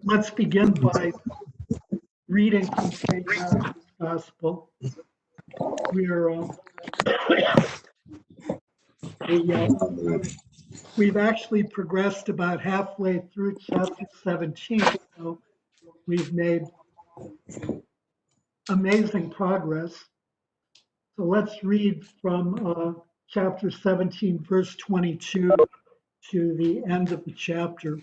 Let's begin by reading from St. Matthew's Gospel. We've actually progressed about halfway through chapter 17, so we've made amazing progress. So let's read from chapter 17, verse 22 to the end of the chapter.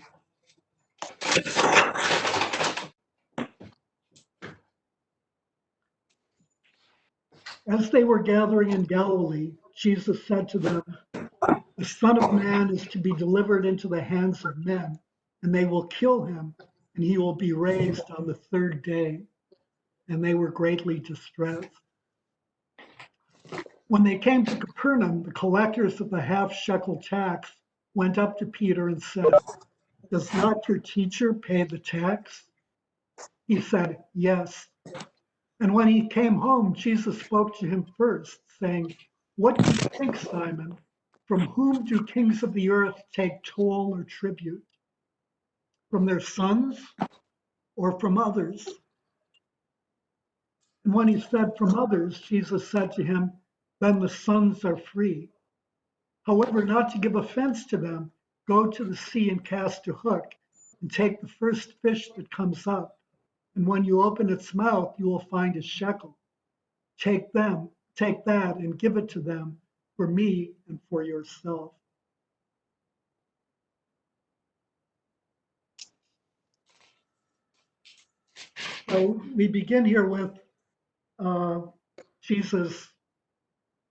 As they were gathering in Galilee, Jesus said to them, "The Son of Man is to be delivered into the hands of men, and they will kill him, and he will be raised on the third day." And they were greatly distressed. When they came to Capernaum, the collectors of the half-shekel tax went up to Peter and said, "Does not your teacher pay the tax?" He said, "Yes." And when he came home, Jesus spoke to him first, saying, "What do you think, Simon? From whom do kings of the earth take toll or tribute? From their sons or from others?" And when he said from others, Jesus said to him, "Then the sons are free. However, not to give offense to them, go to the sea and cast a hook and take the first fish that comes up. And when you open its mouth, you will find a shekel. Take that and give it to them for me and for yourself." So we begin here with Jesus,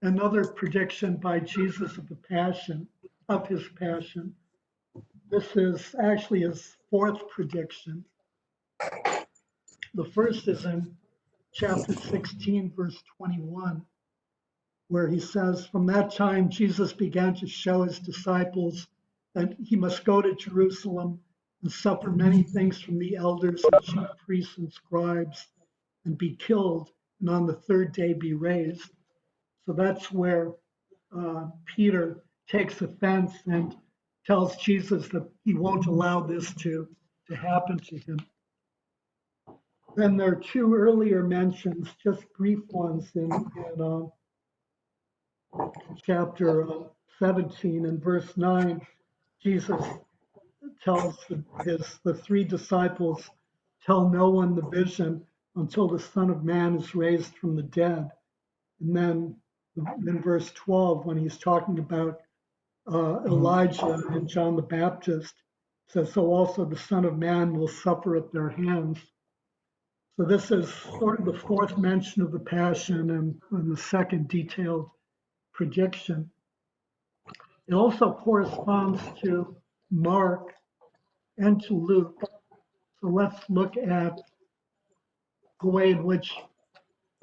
another prediction by Jesus of his passion. This is actually his fourth prediction. The first is in chapter 16, verse 21, where he says, "From that time, Jesus began to show his disciples that he must go to Jerusalem and suffer many things from the elders and chief priests and scribes and be killed, and on the third day be raised." So that's where Peter takes offense and tells Jesus that he won't allow this to happen to him. Then there are two earlier mentions, just brief ones, in chapter 17 and verse 9. Jesus tells the three disciples, "Tell no one the vision until the Son of Man is raised from the dead." And then in verse 12, when he's talking about Elijah and John the Baptist, says, "So also the Son of Man will suffer at their hands." So this is sort of the fourth mention of the Passion and the second detailed prediction. It also corresponds to Mark and to Luke. So let's look at the way in which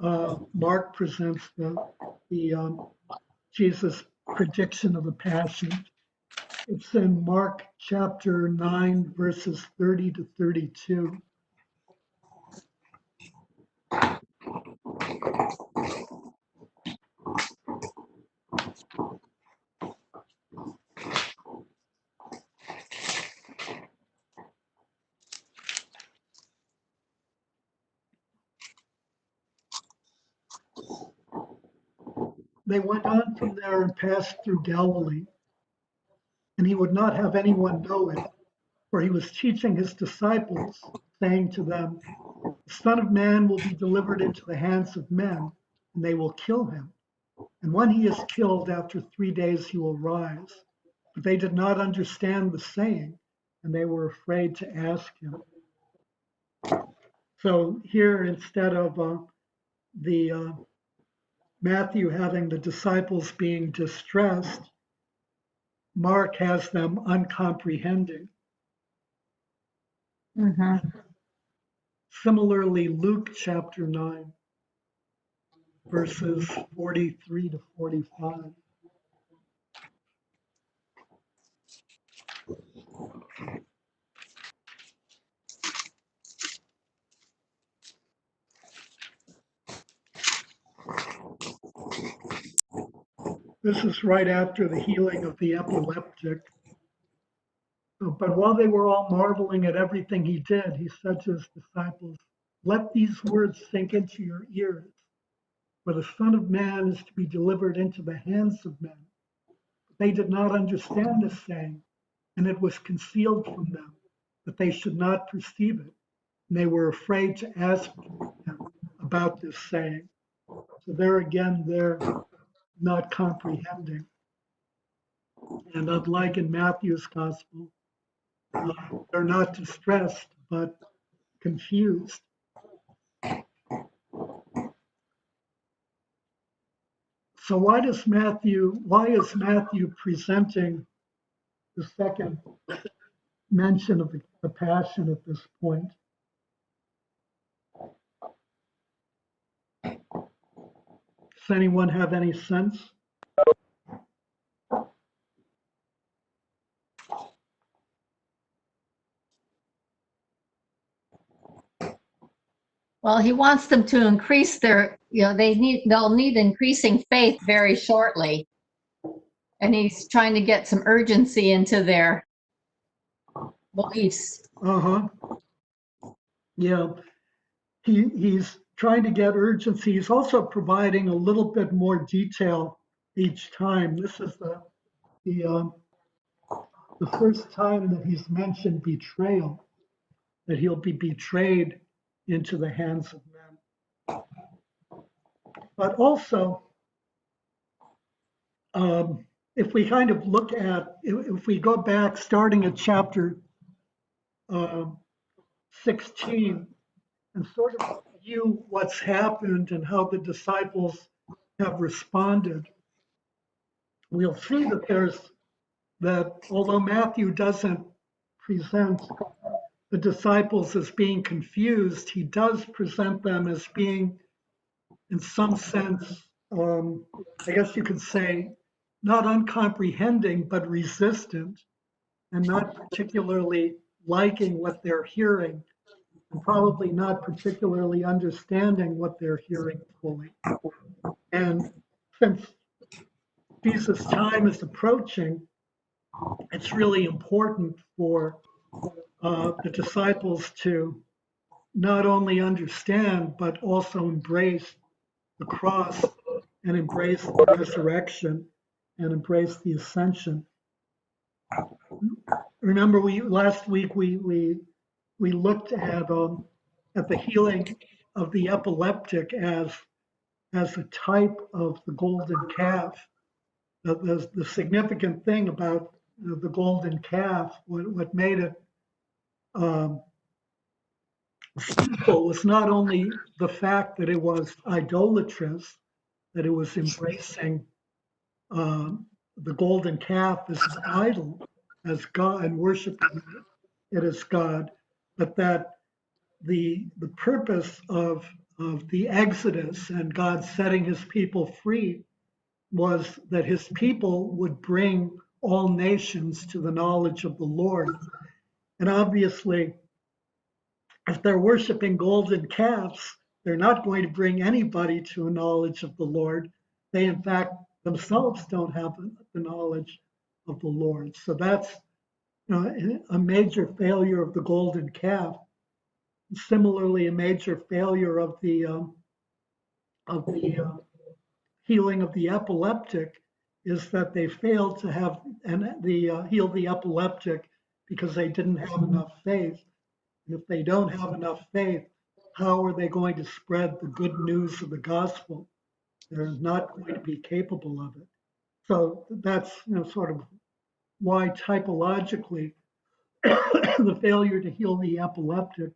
Mark presents the Jesus prediction of the Passion. It's in Mark chapter 9, verses 30 to 32. They went on from there and passed through Galilee, and he would not have anyone know it, for he was teaching his disciples, saying to them, "The Son of Man will be delivered into the hands of men, and they will kill him. And when he is killed, after 3 days he will rise." But they did not understand the saying, and they were afraid to ask him. So here, instead of the Matthew having the disciples being distressed, Mark has them uncomprehending. Similarly, Luke chapter 9, verses 43 to 45. This is right after the healing of the epileptic. But while they were all marveling at everything he did, he said to his disciples, "Let these words sink into your ears, for the Son of Man is to be delivered into the hands of men." But they did not understand this saying, and it was concealed from them, that they should not perceive it. And they were afraid to ask him about this saying. So there again, they're not comprehending. And unlike in Matthew's gospel, they're not distressed, but confused. So why is Matthew presenting the second mention of the passion at this point? Does anyone have any sense? Well, he wants them to increase their, they'll need increasing faith very shortly. And he's trying to get some urgency into their beliefs. Uh-huh. Yeah. He's trying to get urgency. He's also providing a little bit more detail each time. This is the first time that he's mentioned betrayal, that he'll be betrayed into the hands of men. But also, if we kind of look at, if we go back starting at chapter 16 and sort of view what's happened and how the disciples have responded, we'll see that although Matthew doesn't present the disciples as being confused, he does present them as being, in some sense, I guess you could say, not uncomprehending, but resistant, and not particularly liking what they're hearing, and probably not particularly understanding what they're hearing fully. And since Jesus' time is approaching, it's really important for the disciples to not only understand, but also embrace the cross and embrace the resurrection and embrace the ascension. Remember, last week we looked at the healing of the epileptic as a type of the golden calf. The significant thing about the golden calf, what made it simple, was not only the fact that it was idolatrous, that it was embracing the golden calf as an idol, as God, and worshiping it as God, but that the purpose of the Exodus and God setting his people free was that his people would bring all nations to the knowledge of the Lord. And obviously, if they're worshiping golden calves, they're not going to bring anybody to a knowledge of the Lord. They, in fact, themselves don't have the knowledge of the Lord. So that's a major failure of the golden calf. Similarly, a major failure of the healing of the epileptic is that they failed to have heal the epileptic because they didn't have enough faith. And if they don't have enough faith, how are they going to spread the good news of the gospel? They're not going to be capable of it. So that's sort of why typologically the failure to heal the epileptic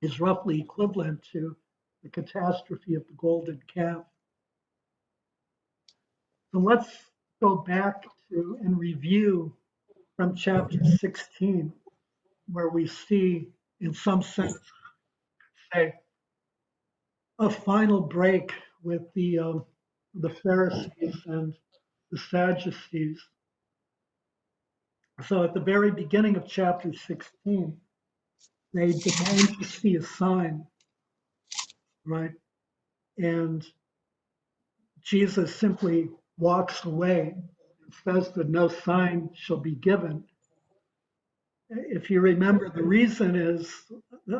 is roughly equivalent to the catastrophe of the golden calf. So let's go back to and review from chapter 16, where we see, in some sense, say, a final break with the Pharisees and the Sadducees. So at the very beginning of chapter 16, they demand to see a sign, right? And Jesus simply walks away and says that no sign shall be given. if you remember, the reason is,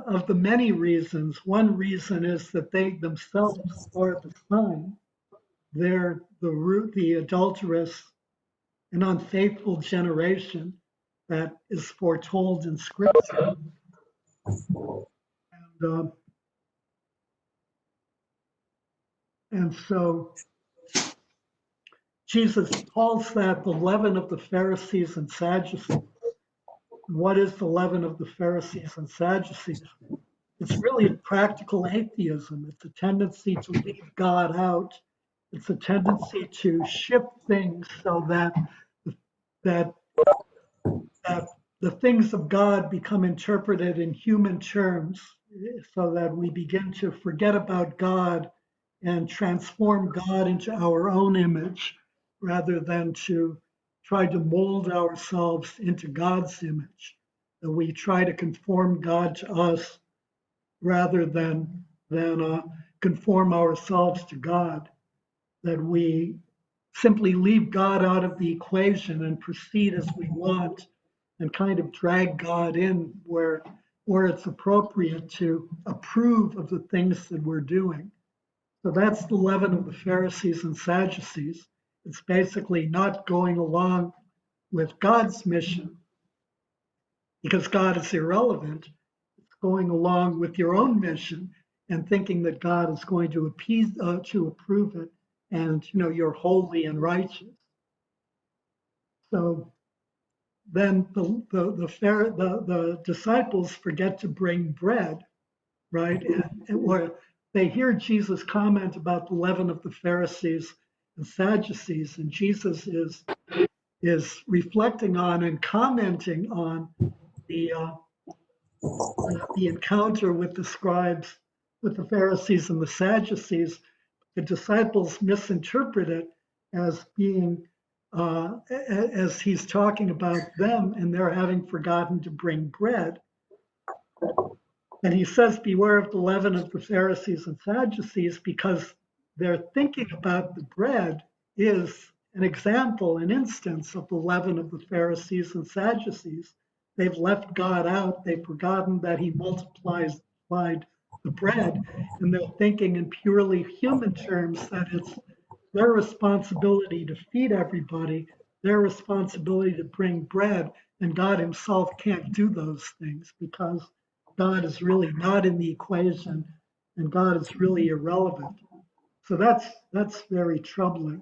of the many reasons, one reason is that they themselves are the sign. They're the root, the adulterous and unfaithful generation that is foretold in Scripture. And, and so Jesus calls that the leaven of the Pharisees and Sadducees. What is the leaven of the Pharisees and Sadducees? It's really practical atheism. It's a tendency to leave God out. It's a tendency to shift things so that that the things of God become interpreted in human terms, so that we begin to forget about God and transform God into our own image rather than to try to mold ourselves into God's image. That we try to conform God to us rather than conform ourselves to God. That we simply leave God out of the equation and proceed as we want and kind of drag God in where it's appropriate to approve of the things that we're doing. So that's the leaven of the Pharisees and Sadducees. It's basically not going along with God's mission because God is irrelevant. It's going along with your own mission and thinking that God is going to approve it, and you're holy and righteous. So then the disciples forget to bring bread, right? Or they hear Jesus comment about the leaven of the Pharisees and Sadducees, and Jesus is reflecting on and commenting on the the encounter with the scribes, with the Pharisees and the Sadducees. The disciples misinterpret it as being as he's talking about them, and they're having forgotten to bring bread. And he says, beware of the leaven of the Pharisees and Sadducees, because their thinking about the bread is an example, an instance of the leaven of the Pharisees and Sadducees. They've left God out. They've forgotten that he multiplied the bread. And they're thinking in purely human terms that it's their responsibility to feed everybody, their responsibility to bring bread. And God himself can't do those things because God is really not in the equation and God is really irrelevant. So that's very troubling.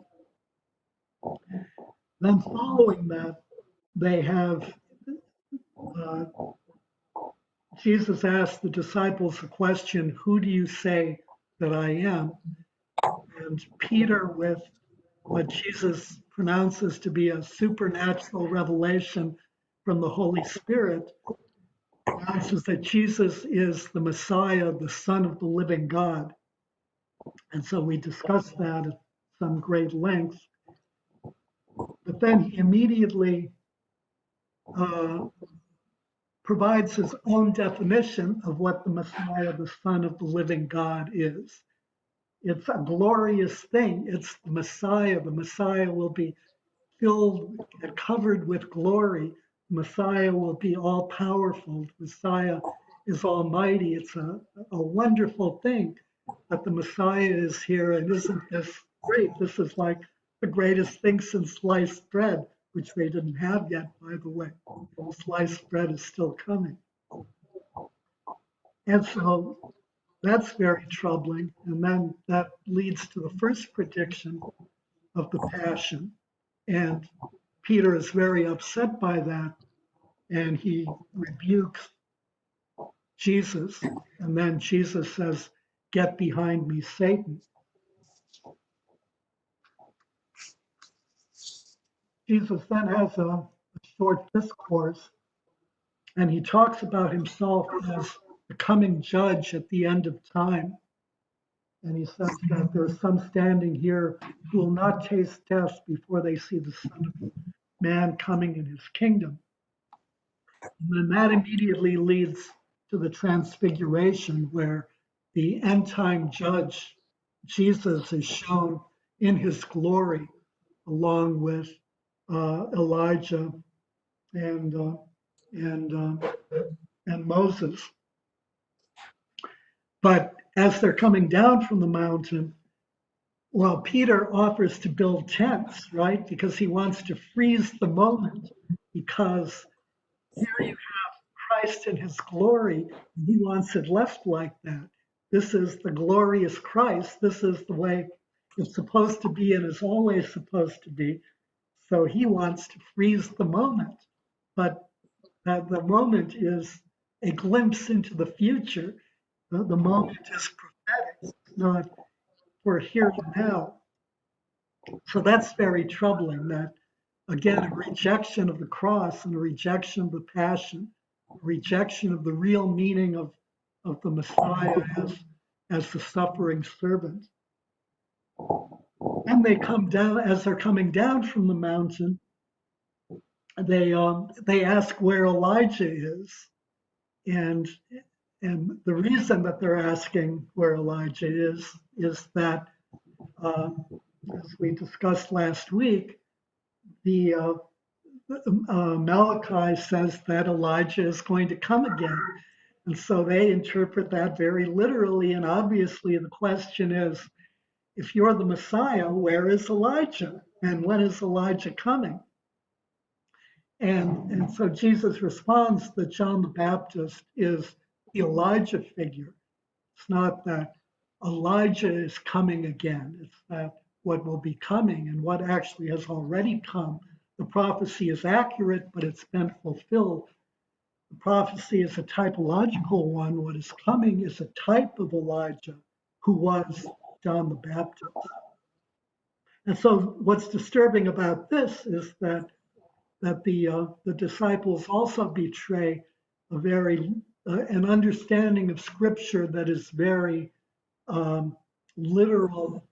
Then following that, they have uh, Jesus asked the disciples a question, who do you say that I am? And Peter, with what Jesus pronounces to be a supernatural revelation from the Holy Spirit, announces that Jesus is the Messiah, the Son of the living God. And so we discussed that at some great length. But then he immediately provides his own definition of what the Messiah, the Son of the living God, is. It's a glorious thing. It's the Messiah. The Messiah will be filled and covered with glory. The Messiah will be all powerful. The Messiah is almighty. It's a wonderful thing that the Messiah is here. And isn't this great? This is like the greatest thing since sliced bread, which they didn't have yet, by the way. Sliced bread is still coming. And so that's very troubling. And then that leads to the first prediction of the Passion. And Peter is very upset by that. And he rebukes Jesus. And then Jesus says, "Get behind me, Satan." Jesus then has a short discourse, and he talks about himself as the coming judge at the end of time. And he says that there's some standing here who will not taste death before they see the Son of Man coming in his kingdom. And then that immediately leads to the transfiguration, where the end time judge, Jesus, is shown in his glory along with Elijah and and Moses. But as they're coming down from the mountain, well, Peter offers to build tents, right? Because he wants to freeze the moment. Because here you have Christ in his glory, and he wants it left like that. This is the glorious Christ. This is the way it's supposed to be and is always supposed to be. So he wants to freeze the moment. But the moment is a glimpse into the future. The moment is prophetic, it's not for here and now. So that's very troubling that, again, a rejection of the cross and a rejection of the passion, a rejection of the real meaning of the Messiah as the suffering servant. And they come down, as they're coming down from the mountain, they ask where Elijah is. And the reason that they're asking where Elijah is that, as we discussed last week, the Malachi says that Elijah is going to come again. And so they interpret that very literally. And obviously, the question is, if you're the Messiah, where is Elijah? And when is Elijah coming? And so Jesus responds that John the Baptist is the Elijah figure. It's not that Elijah is coming again. It's that what will be coming and what actually has already come. The prophecy is accurate, but it's been fulfilled. The prophecy is a typological one. What is coming is a type of Elijah who was John the Baptist. And so what's disturbing about this is that the disciples also betray a very an understanding of Scripture that is very literal,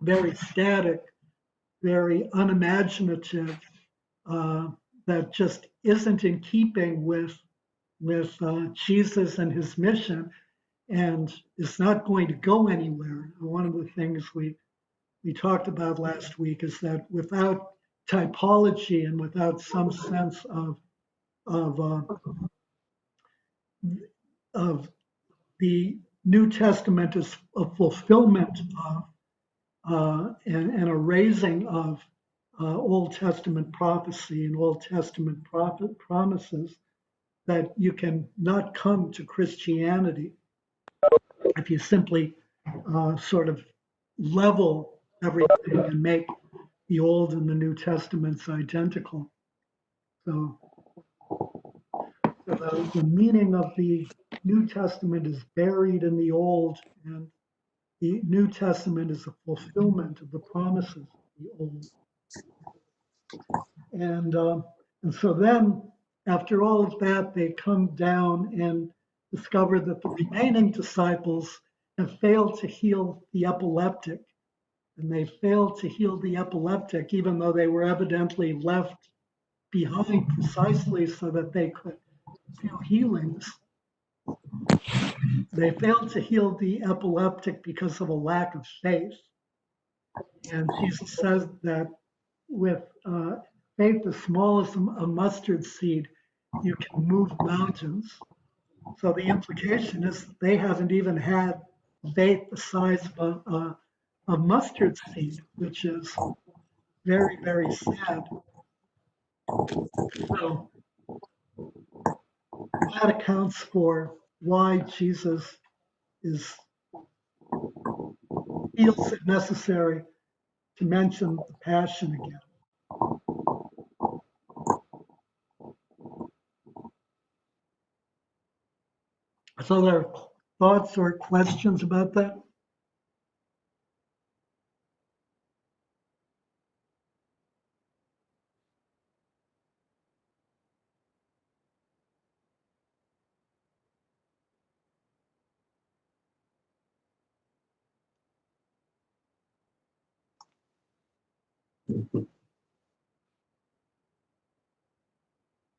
very static, very unimaginative, that just isn't in keeping with Jesus and his mission, and is not going to go anywhere. One of the things we talked about last week is that without typology and without some sense of of the New Testament as a fulfillment of and a raising of Old Testament prophecy and Old Testament promises, that you can not come to Christianity if you simply sort of level everything and make the Old and the New Testaments identical. So the meaning of the New Testament is buried in the Old, and the New Testament is a fulfillment of the promises of the Old. And so then, after all of that, they come down and discover that the remaining disciples have failed to heal the epileptic. And they failed to heal the epileptic, even though they were evidently left behind precisely so that they could do healings. They failed to heal the epileptic because of a lack of faith. And Jesus says that with faith as small as a mustard seed, you can move mountains. So the implication is that they haven't even had faith the size of a mustard seed, which is very, very sad. So that accounts for why Jesus feels it necessary to mention the passion again. So there are thoughts or questions about that?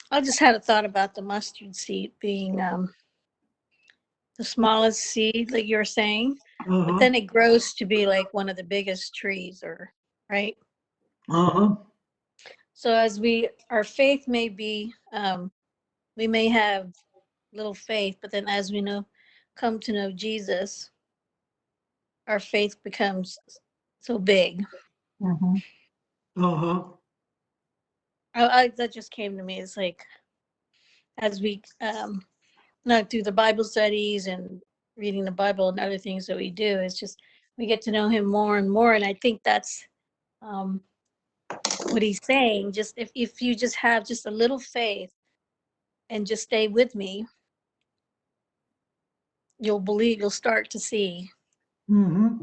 I just had a thought about the mustard seed being the smallest seed, like you were saying, but then it grows to be like one of the biggest trees, or right? Uh-huh. So as our faith may be we may have little faith, but then as we come to know Jesus, our faith becomes so big. Mhm. Uh-huh. That just came to me. It's like as we through the Bible studies and reading the Bible and other things that we do, it's just we get to know Him more and more. And I think that's um, what He's saying. Just if you just have just a little faith and just stay with me, you'll believe. You'll start to see. Mm-hmm.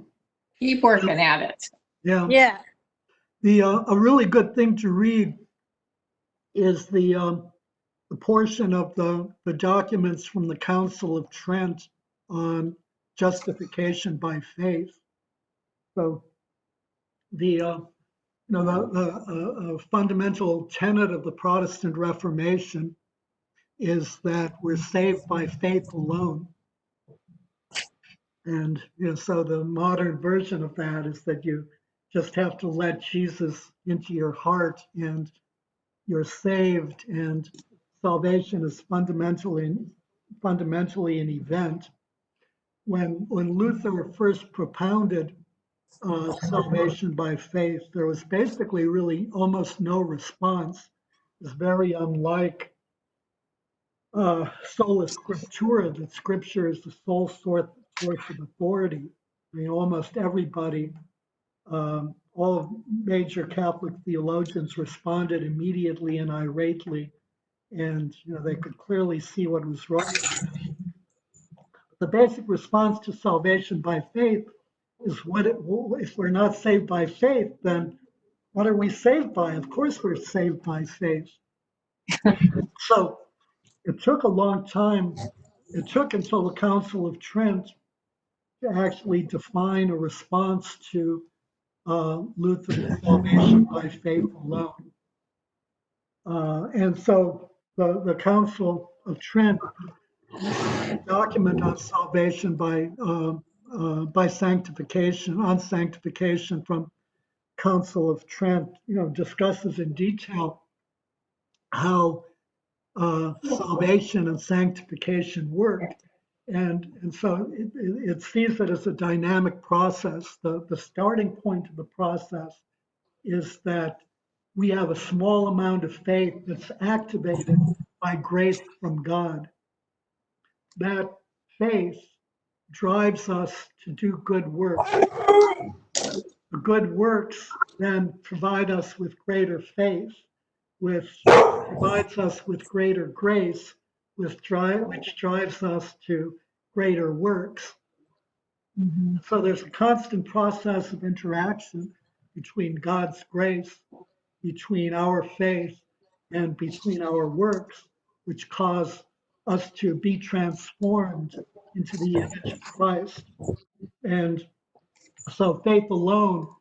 Keep working at it. Yeah. Yeah. A really good thing to read is the portion of the documents from the Council of Trent on justification by faith. So the fundamental tenet of the Protestant Reformation is that we're saved by faith alone. And so the modern version of that is that you just have to let Jesus into your heart and you're saved, and salvation is fundamentally an event. When Luther first propounded salvation by faith, there was basically really almost no response. It's very unlike sola scriptura, that scripture is the sole source of authority. I mean, almost everybody, all major Catholic theologians responded immediately and irately, and they could clearly see what was wrong with this. The basic response to salvation by faith is if we're not saved by faith, then what are we saved by? Of course, we're saved by faith. So it took a long time. It took until the Council of Trent to actually define a response to Luther's salvation by faith alone. And so the Council of Trent document on salvation by sanctification, on sanctification from Council of Trent, discusses in detail how salvation and sanctification work. And so it sees it as a dynamic process. The starting point of the process is that we have a small amount of faith that's activated by grace from God. That faith drives us to do good works. The good works then provide us with greater faith, which provides us with greater grace, which drives us to greater works. Mhm. So there's a constant process of interaction between God's grace, between our faith, and between our works, which cause us to be transformed into the image of Christ. And so faith alone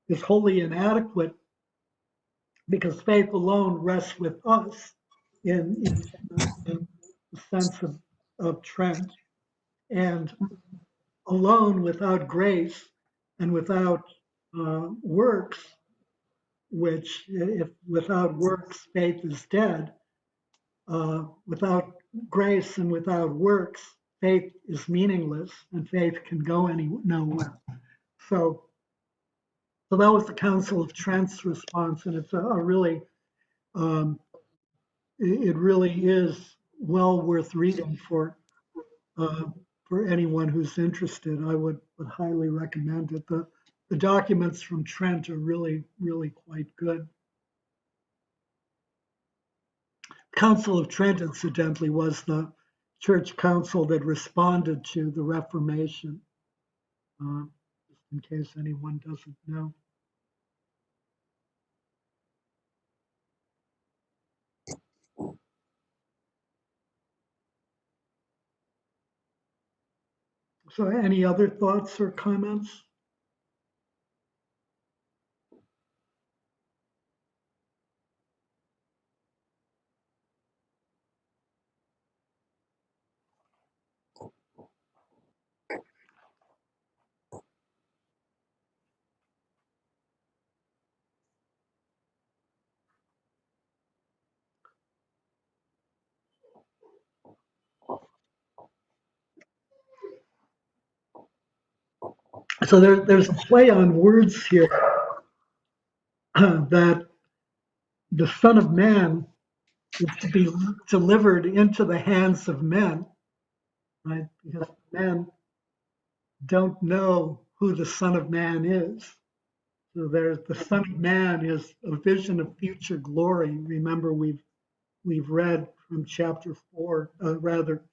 is wholly inadequate because faith alone rests with us in the sense of Trent. And alone without grace and without works, which if without works, faith is dead. Without grace and without works, faith is meaningless and faith can go nowhere. So So that was the Council of Trent's response, and it's a really, um, it really is well worth reading uh, for anyone who's interested. I would highly recommend it. The documents from Trent are really quite good. Council of Trent, incidentally, was the church council that responded to the Reformation, just in case anyone doesn't know. So any other thoughts or comments? So there's a play on words here that the Son of Man is to be delivered into the hands of men, right? Because men don't know who the Son of Man is. So there's the Son of Man is a vision of future glory. Remember, we've read from chapter 4, rather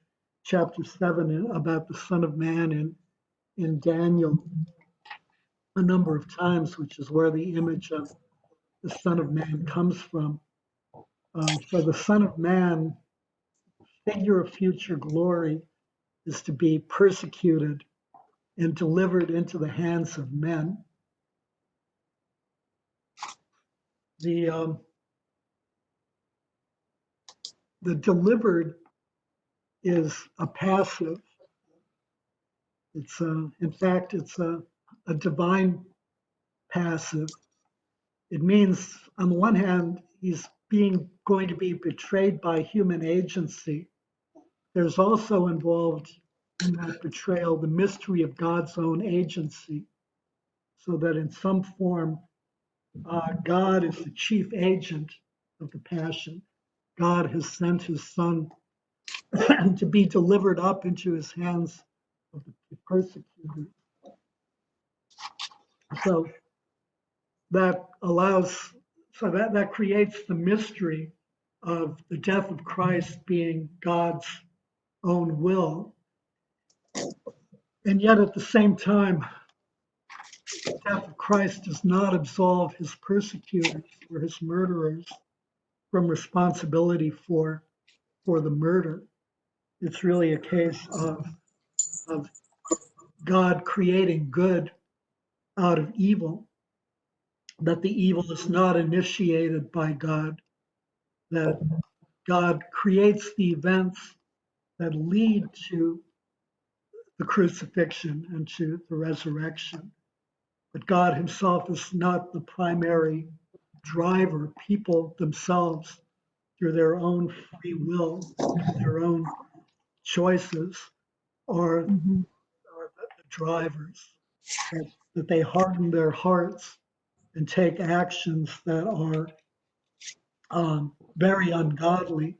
chapter 7, about the Son of Man in Daniel a number of times, which is where the image of the Son of Man comes from. So the Son of Man, figure of future glory, is to be persecuted and delivered into the hands of men. The the delivered is a passive. It's in fact it's a divine passive. It means on the one hand he's going to be betrayed by human agency. There's also involved in that betrayal the mystery of God's own agency, so that in some form God is the chief agent of the passion. God has sent his son to be delivered up into his hands of the persecutor. So that allows, so that creates the mystery of the death of Christ being God's own will. And yet at the same time, the death of Christ does not absolve his persecutors or his murderers from responsibility for the murder. It's really a case of God creating good out of evil, that the evil is not initiated by God, that God creates the events that lead to the crucifixion and to the resurrection. But God himself is not the primary driver. People themselves, through their own free will, through their own choices, are the drivers, that they harden their hearts and take actions that are very ungodly,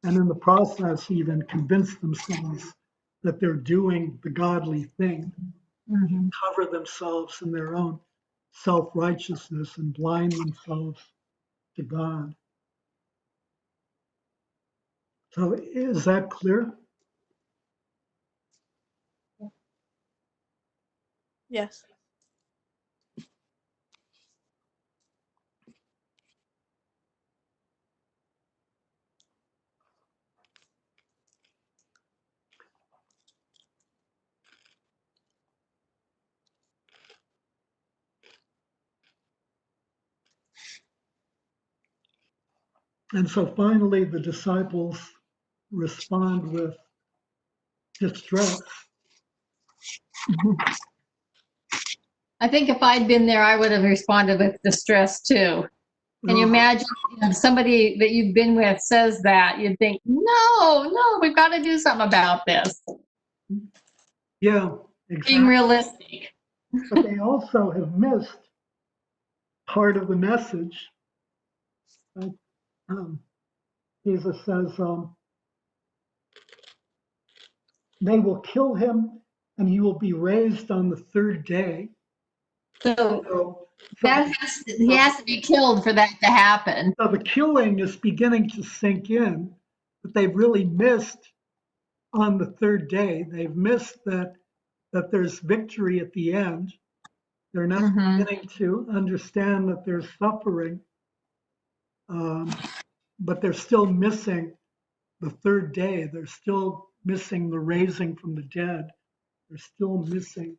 and in the process even convince themselves that they're doing the godly thing, Mhm. cover themselves in their own self-righteousness and blind themselves to God. So is that clear? Yes. And so finally, the disciples respond with distress. I think if I'd been there, I would have responded with distress too. Can you imagine if somebody that you've been with says that? You'd think, no, we've got to do something about this. Yeah, Being exactly. realistic. But they also have missed part of the message. Right? Jesus says, they will kill him and he will be raised on the third day. So So, he has to be killed for that to happen. so the killing is beginning to sink in, but they've really missed on the third day. They've missed that there's victory at the end. They're not Mhm. beginning to understand that there's suffering, but they're still missing the third day. They're still missing the raising from the dead. They're still missing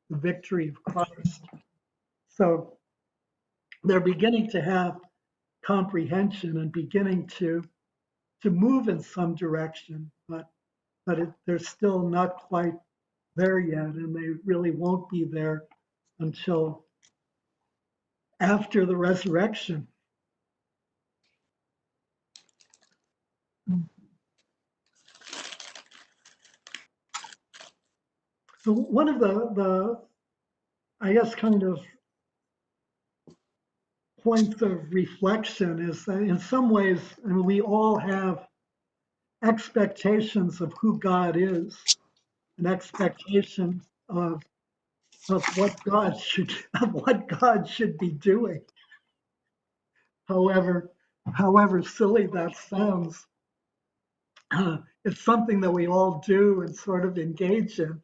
the victory of Christ. So they're beginning to have comprehension and beginning to move in some direction, but they're still not quite there yet, and they really won't be there until after the resurrection. So one of the I guess, kind of points of reflection is that in some ways, I mean, we all have expectations of who God is, an expectation of what God should of what God should be doing. However, however silly that sounds, it's something that we all do and sort of engage in.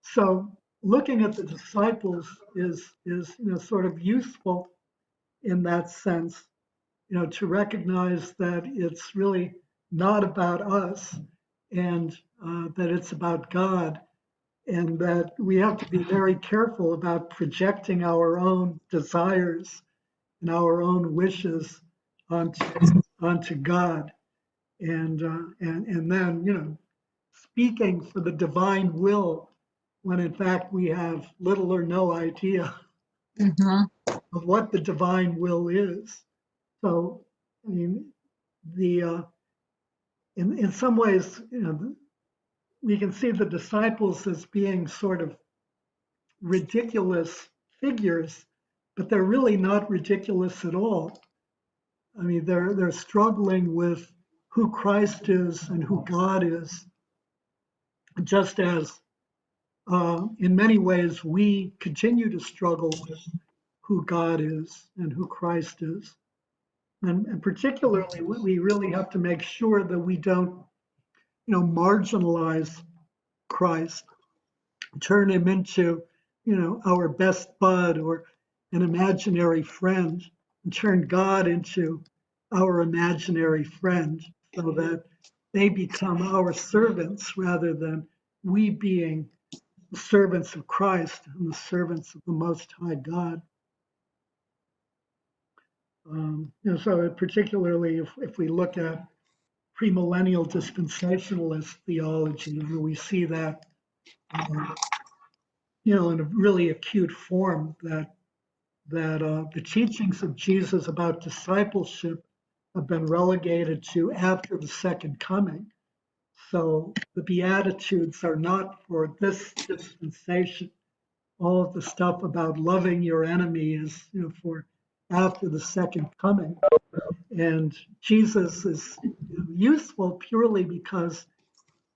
So looking at the disciples is sort of useful in that sense, to recognize that it's really not about us and that it's about God, and that we have to be very careful about projecting our own desires and our own wishes onto God, and then speaking for the divine will when in fact we have little or no idea Mhm. of what the divine will is. So, I mean, the in some ways, we can see the disciples as being sort of ridiculous figures, but they're really not ridiculous at all. I mean, they're struggling with who Christ is and who God is, just as in many ways we continue to struggle with who God is and who Christ is. And particularly, we really have to make sure that we don't, marginalize Christ, turn him into, our best bud or an imaginary friend, and turn God into our imaginary friend so that they become our servants rather than we being the servants of Christ and the servants of the Most High God. So particularly if we look at premillennial dispensationalist theology, we see that, in a really acute form, that the teachings of Jesus about discipleship have been relegated to after the second coming. So the Beatitudes are not for this dispensation. All of the stuff about loving your enemy is, for after the second coming. And Jesus is useful purely because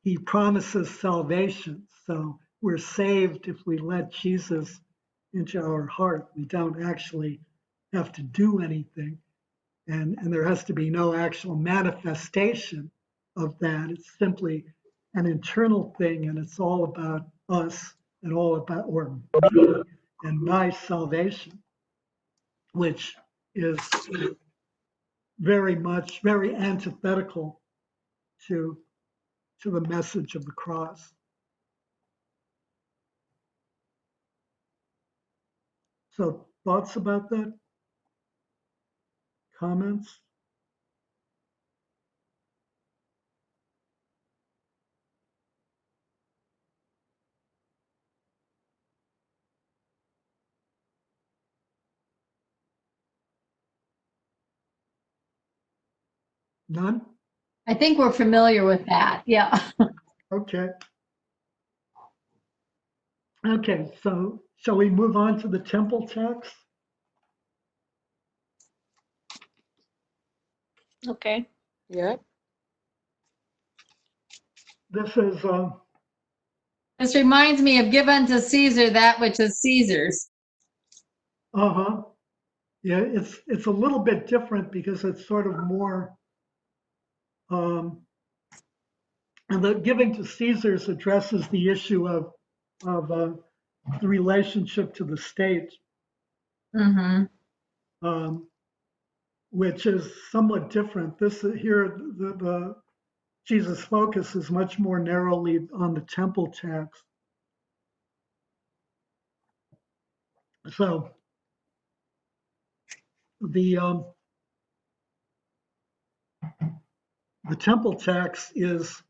he promises salvation. So we're saved if we let Jesus into our heart. We don't actually have to do anything. And there has to be no actual manifestation of that. It's simply an internal thing, and it's all about us and all about, or me and my salvation, which is very antithetical to the message of the cross. So thoughts about that? Comments? None? I think we're familiar with that. Yeah. Okay. Okay, so shall we move on to the temple tax? Okay. Yeah. This is, This reminds me of give unto Caesar that which is Caesar's. uh-huh. Yeah, it's a little bit different because it's sort of more, and the giving to Caesar's addresses the issue of the relationship to the state, Mm-hmm. which is somewhat different. This here, the Jesus' focus is much more narrowly on the temple tax. So the the temple tax is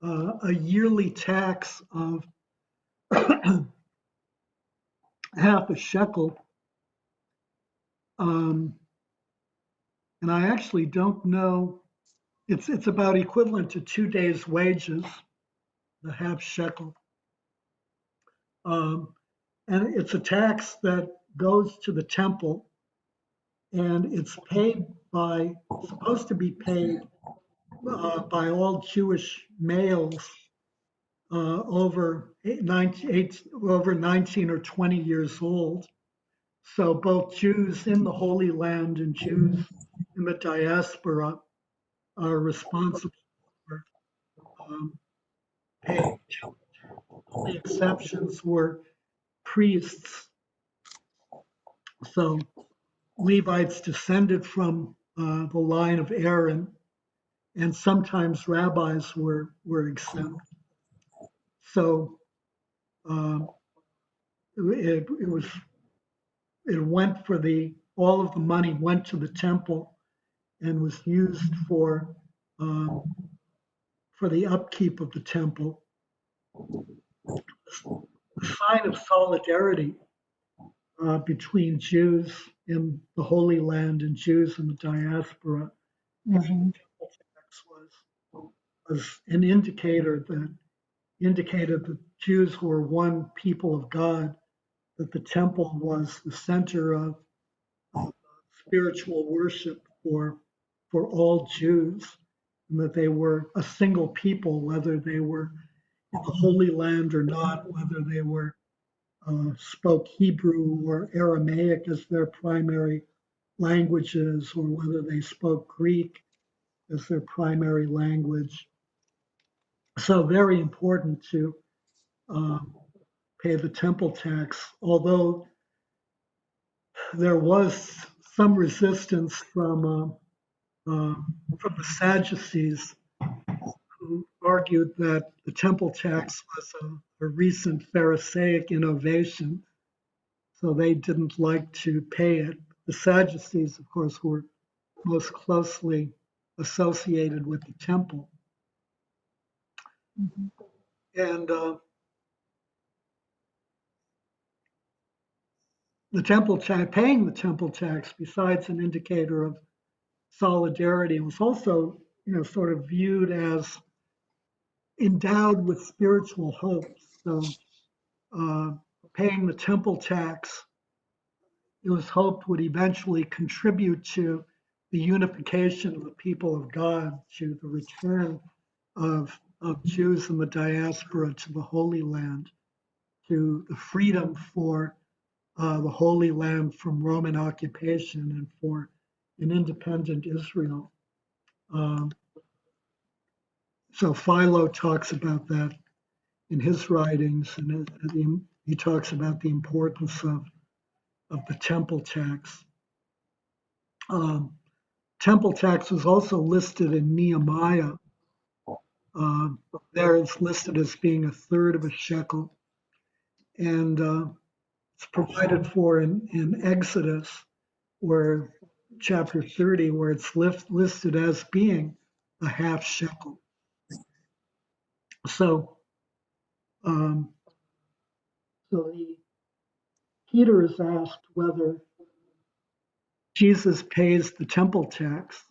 a yearly tax of half a shekel. Um, and I actually don't know. It's about equivalent to 2 days' wages, the half shekel. Um, And it's a tax that goes to the temple, and it's supposed to be paid by all Jewish males over 19 or 20 years old. So both Jews in the Holy Land and Jews in the diaspora are responsible for paying. The exceptions were priests. So Levites descended from the line of Aaron, and sometimes rabbis were exempt. So um, it went for all of the money went to the temple and was used um, for the upkeep of the temple. A sign of solidarity between Jews in the Holy Land and Jews in the diaspora. Mhm. Was an indicator that indicated that Jews were one people of God, that the temple was the center of spiritual worship for all Jews, and that they were a single people, whether they were in the Holy Land or not, whether they were spoke Hebrew or Aramaic as their primary languages, or whether they spoke Greek as their primary language. So very important to uh, pay the temple tax, although there was some resistance from the Sadducees, who argued that the temple tax was a recent Pharisaic innovation, so they didn't like to pay it. The Sadducees, of course, were most closely associated with the temple. Mhm. And the temple tax, paying the temple tax, besides an indicator of solidarity, was also, sort of viewed as endowed with spiritual hope. So, uh, paying the temple tax, it was hoped would eventually contribute to the unification of the people of God, to the return of Jews in the diaspora to the Holy Land, to the freedom for the Holy Land from Roman occupation and for an independent Israel. Um, so Philo talks about that in his writings, and he talks about the importance of the temple tax. Um, temple tax was also listed in Nehemiah. Uh, there it's listed as being a third of a shekel, and it's provided for in Exodus, where chapter 30, where it's listed as being a half shekel. So, um, so Peter is asked whether Jesus pays the temple tax,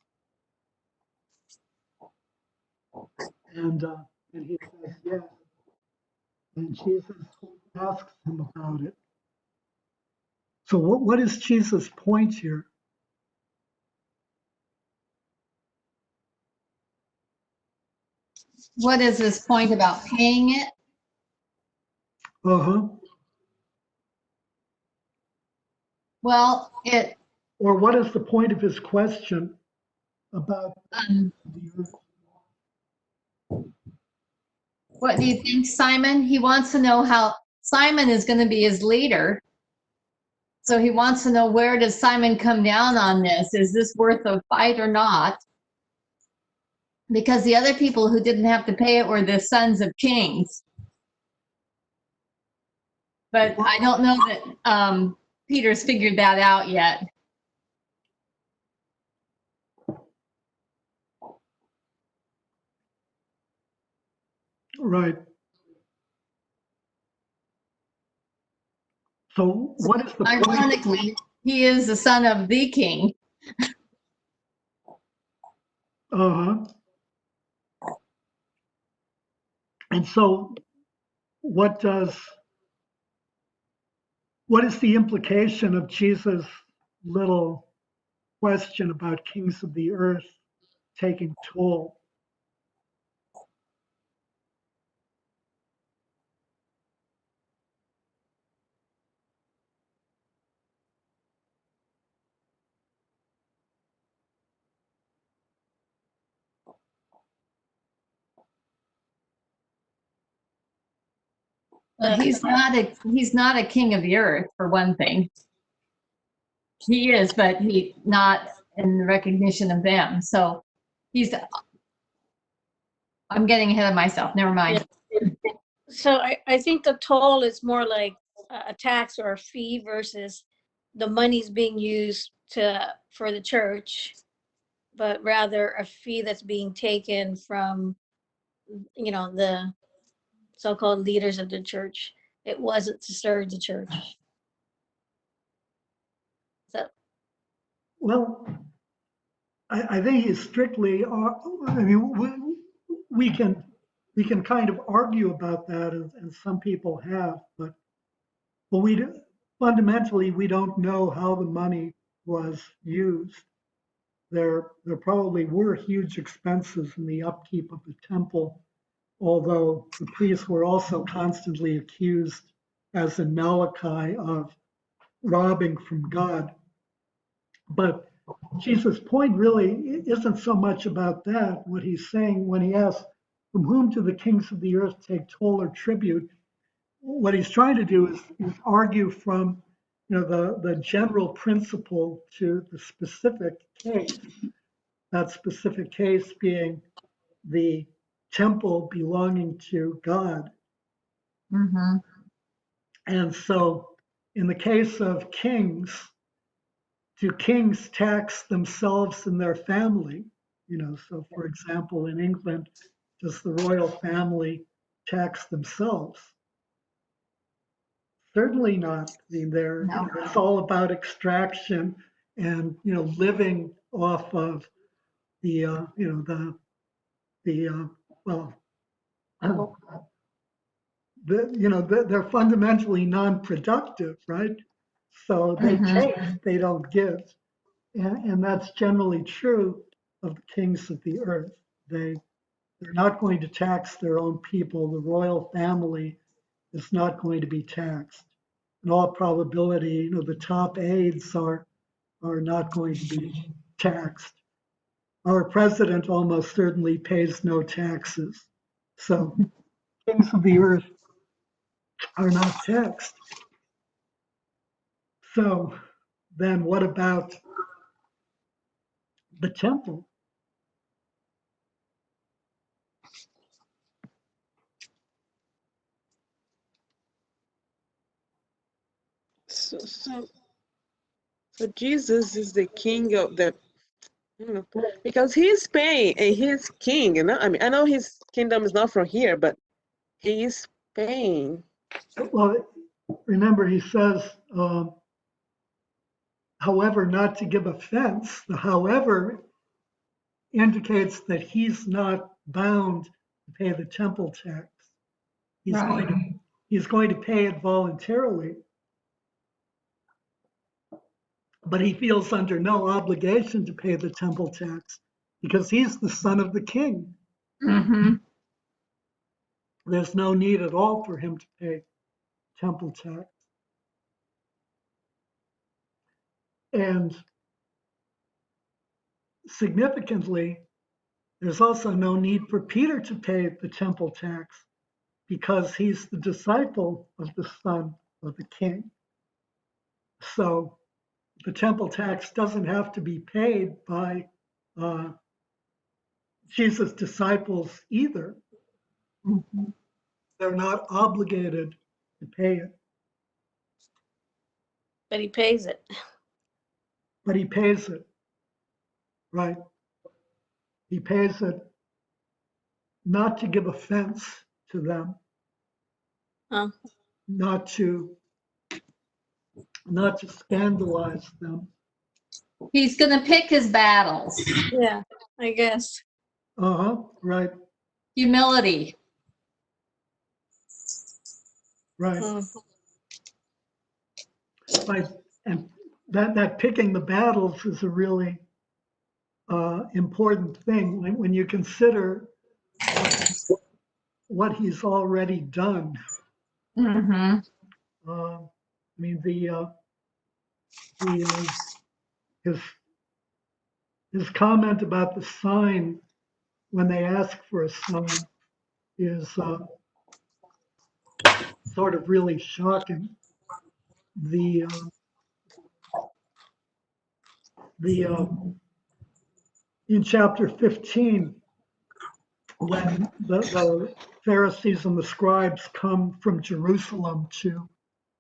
and and he says yes. And Jesus asks him about it. So, what is Jesus' point here? What is this point about paying it? Uh huh. Well, Or what is the point of his question about um, the earth? what do you think, Simon? He wants to know how Simon is going to be his leader. So he wants to know, where does Simon come down on this? Is this worth a fight or not? Because the other people who didn't have to pay it were the sons of kings. But I don't know that Peter's figured that out yet. Right. So, what is the point? Ironically, he is the son of the king. Uh huh. And so, what does what is the implication of Jesus' little question about kings of the earth taking toll? But he's not a king of the earth, for one thing. He is, but he not in recognition of them. So I'm getting ahead of myself. Never mind. So I think the toll is more like a tax or a fee versus the money's being used for the church, but rather a fee that's being taken from, the so-called leaders of the church. It wasn't to serve the church. So Well, I think he's strictly, I mean, we can kind of argue about that, and some people have, but fundamentally, we don't know how the money was used. There probably were huge expenses in the upkeep of the temple, although the priests were also constantly accused, as in Malachi, of robbing from God. But Jesus' point really isn't so much about that. What he's saying when he asks, from whom do the kings of the earth take toll or tribute? What he's trying to do is argue from the general principle to the specific case. That specific case being the temple belonging to God. Mm-hmm. And so in the case of kings, do kings tax themselves and their family? So for example, in England, does the royal family tax themselves? Certainly not. I mean, No. it's all about extraction and living off of the well, they're fundamentally non-productive, right? So they take, they don't give, and that's generally true of the kings of the earth. They're not going to tax their own people. The royal family is not going to be taxed. In all probability, the top aides are not going to be taxed. Our president almost certainly pays no taxes. So kings of the earth are not taxed. So then what about the temple? So Jesus is the king of the, because he's paying and he's king, I mean, I know his kingdom is not from here, but he is paying. Well, remember he says, however, not to give offense. The however indicates that he's not bound to pay the temple tax. He's Right. going to pay it voluntarily, but he feels under no obligation to pay the temple tax because he's the son of the king. Mm-hmm. There's no need at all for him to pay temple tax. And significantly, there's also no need for Peter to pay the temple tax because he's the disciple of the son of the king. So the temple tax doesn't have to be paid by Jesus' disciples either. Mm-hmm. They're not obligated to pay it, but he pays it. but he pays it, right? He pays it not to give offense to them, Huh? not to scandalize them. He's going to pick his battles. Yeah, I guess. Right, Humility. right. Mm. and that picking the battles is a really important thing when you consider what he's already done. Mm-hmm. I mean, his comment about the sign when they ask for a sign is sort of really shocking. The in chapter 15, when the Pharisees and the scribes come from Jerusalem to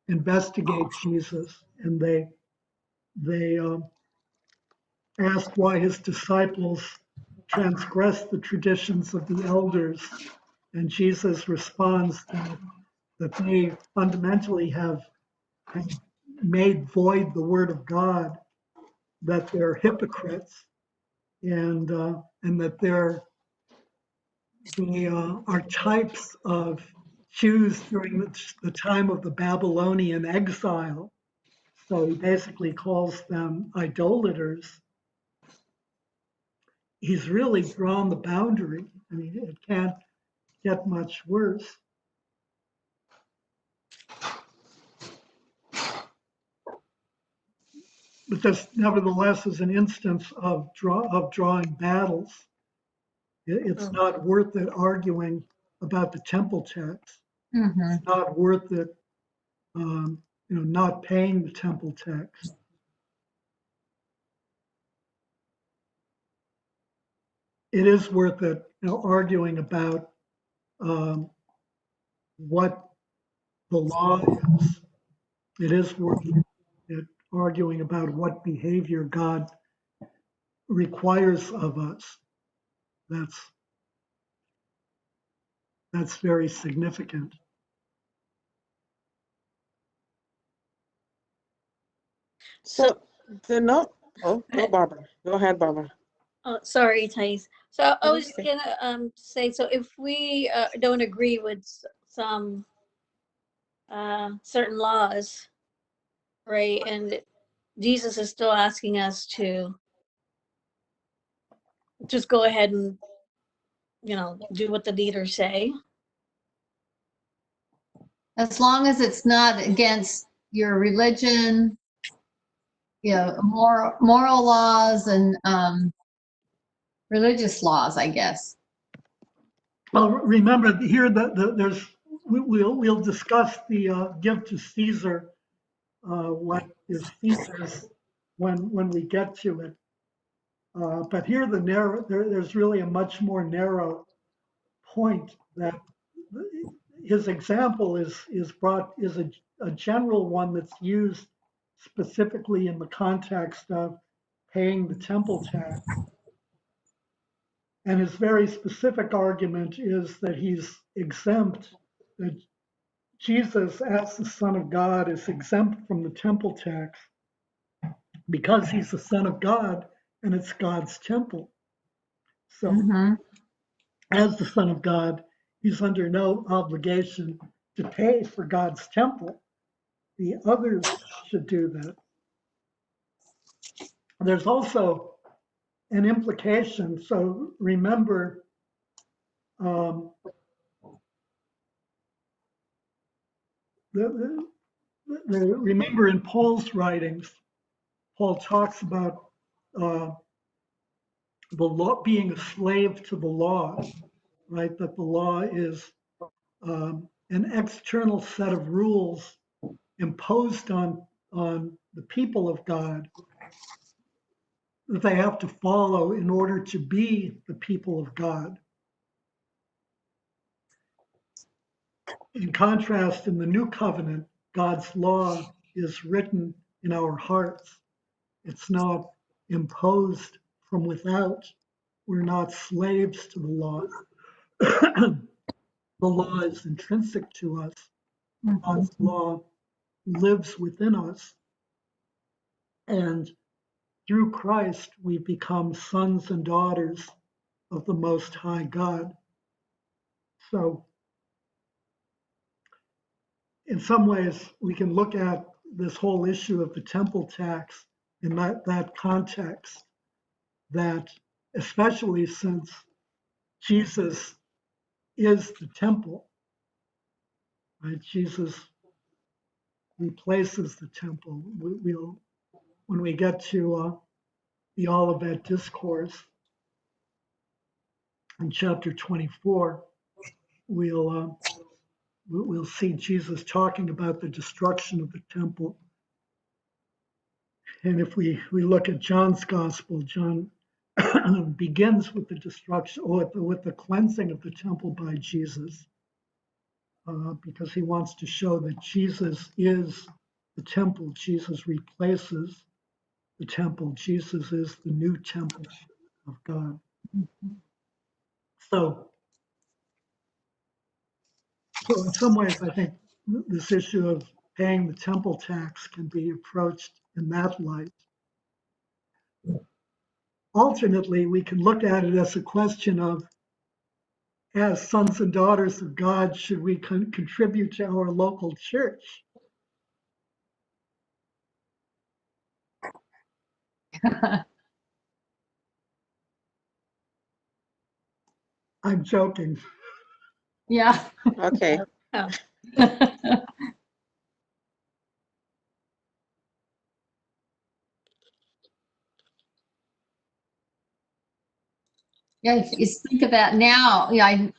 investigate Jesus, and they ask why his disciples transgress the traditions of the elders, and Jesus responds that they fundamentally have made void the word of God, that they're hypocrites, and that they are types of Jews during the time of the Babylonian exile. So he basically calls them idolaters. He's really drawn the boundary. I mean, it can't get much worse. But this, nevertheless, is an instance of drawing battles. It's not worth it arguing about the temple tax. Mm-hmm. It's not worth it, not paying the temple tax. It is worth it, arguing about what the law is. It is worth it arguing about what behavior God requires of us. That's very significant. So the no. Oh, go Barbara. Go ahead, Barbara. Oh, sorry, Thais. So I Oh, was that's okay. gonna say, so if we don't agree with some certain laws, right, and Jesus is still asking us to just go ahead and do what the leaders say. As long as it's not against your religion, moral laws and religious laws, I guess. Well, remember here that there's we'll discuss the give to Caesar what is Caesar's when we get to it. But here there's really a much more narrow point that his example is a general one that's used specifically in the context of paying the temple tax. And his very specific argument is that he's exempt, that Jesus, as the Son of God, is exempt from the temple tax because he's the Son of God and it's God's temple. So, Mm-hmm. as the Son of God, he's under no obligation to pay for God's temple. The others should do that. There's also an implication. So remember, remember in Paul's writings, Paul talks about the law being a slave to the law, right? That the law is an external set of rules imposed on the people of God that they have to follow in order to be the people of God. In contrast, in the new covenant, God's law is written in our hearts. It's not imposed from without. We're not slaves to the law. The law is intrinsic to us. God's law lives within us. And through Christ, we become sons and daughters of the Most High God. So, in some ways, we can look at this whole issue of the temple tax in that context, that especially since Jesus is the temple, right? Jesus replaces the temple. We'll, when we get to the Olivet Discourse in chapter 24, we'll see Jesus talking about the destruction of the temple. And if we look at John's gospel, John begins with the destruction, or with the cleansing of the temple by Jesus, because he wants to show that Jesus is the temple. Jesus replaces the temple. Jesus is the new temple of God. So in some ways, I think this issue of paying the temple tax can be approached in that light. Alternately, we can look at it as a question of, as sons and daughters of God, should we contribute to our local church? I'm joking. Yeah. Okay. Oh, Yeah, if you think about now,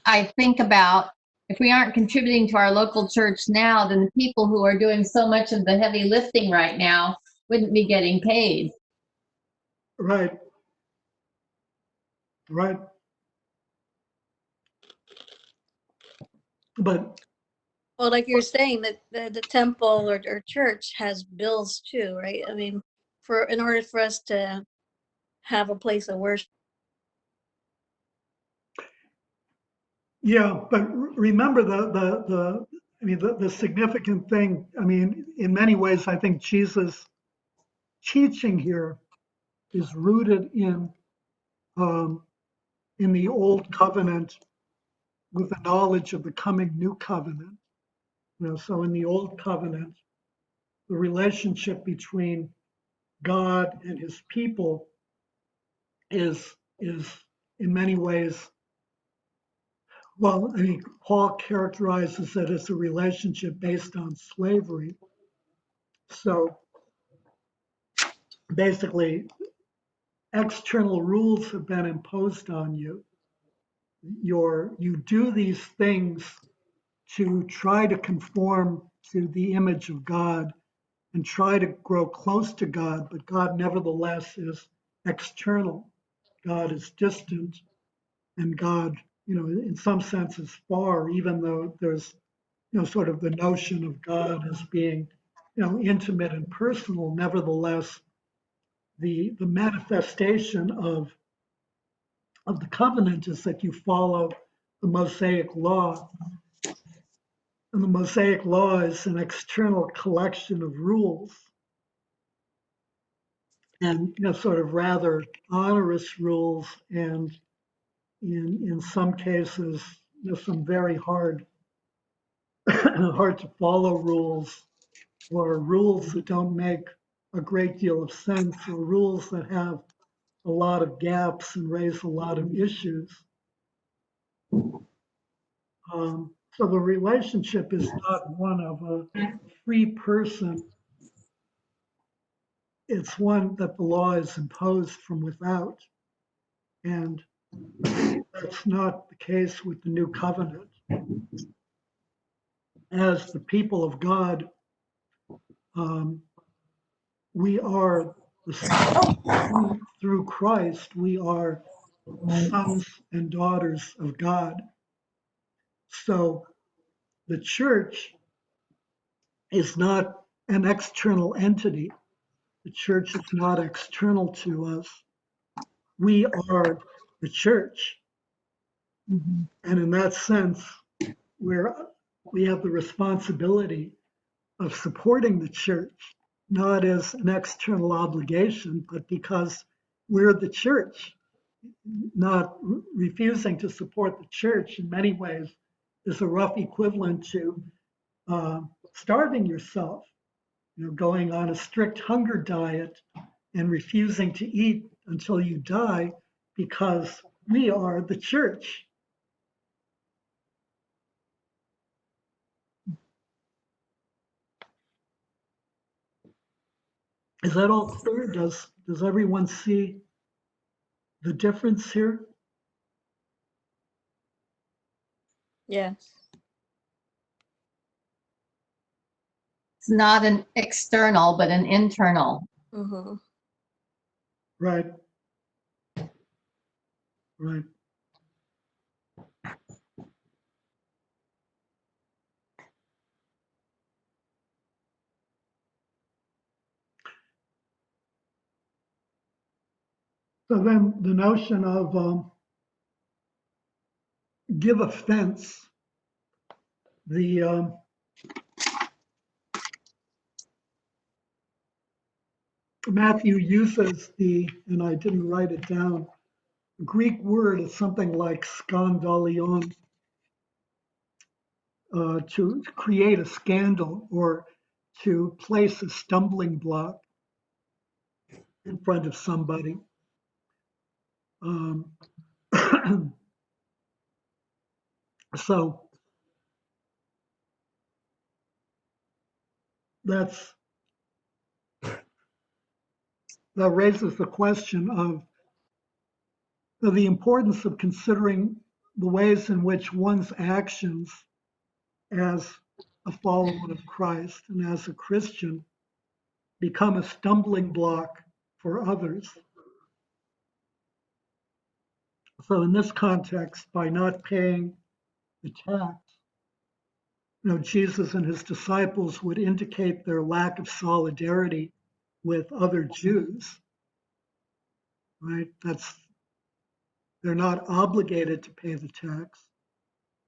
I think about if we aren't contributing to our local church now, then the people who are doing so much of the heavy lifting right now wouldn't be getting paid. Right, right. But well, like you're saying that the temple or church has bills too, right? I mean, in order for us to have a place of worship. yeah, but remember the significant thing. I mean, in many ways, I think Jesus' teaching here is rooted um, in the old covenant with the knowledge of the coming new covenant. So in the old covenant, the relationship between God and his people is in many ways, well, I mean, Paul characterizes it as a relationship based on slavery. So basically, external rules have been imposed on you. You do these things to try to conform to the image of God and try to grow close to God, but God nevertheless is external. God is distant, and God, in some sense is far, even though there's, sort of the notion of God as being, intimate and personal. Nevertheless, the manifestation of the covenant is that you follow the Mosaic law. And the Mosaic law is an external collection of rules, and sort of rather onerous rules, and in some cases, some very hard hard to follow rules, or rules that don't make a great deal of sense, or rules that have a lot of gaps and raise a lot of issues. So the relationship is not one of a free person. It's one that the law is imposed from without. And that's not the case with the new covenant. As the people of God, we are through Christ, we are sons and daughters of God. So the church is not an external entity. The church is not external to us. We are the church. Mhm. And in that sense, we have the responsibility of supporting the church, not as an external obligation, but because we're the church. Not refusing to support the church in many ways is a rough equivalent to starving yourself. going on a strict hunger diet and refusing to eat until you die because we are the church. Is that all clear? Does everyone see the difference here? Yes. It's not an external, but an internal. Mm-hmm. Right. Right. So then the notion of give offense, the Matthew uses and I didn't write it down, Greek word is something like skandalion, to create a scandal or to place a stumbling block in front of somebody. Um, so that raises the question of the importance of considering the ways in which one's actions as a follower of Christ and as a Christian become a stumbling block for others. So in this context, by not paying the tax, Jesus and his disciples would indicate their lack of solidarity with other Jews, right? They're not obligated to pay the tax,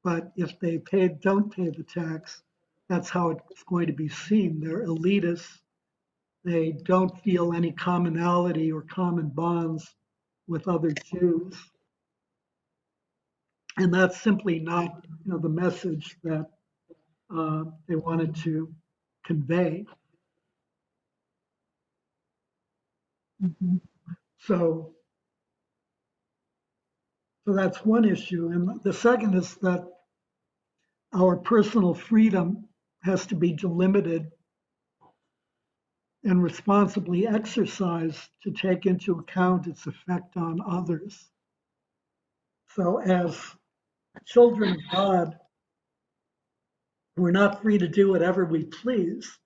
but if they don't pay the tax, that's how it's going to be seen. They're elitists. They don't feel any commonality or common bonds with other Jews. And that's simply not, the message that they wanted to convey. Mhm. So that's one issue. And the second is that our personal freedom has to be delimited and responsibly exercised to take into account its effect on others. So as children of God, we're not free to do whatever we please.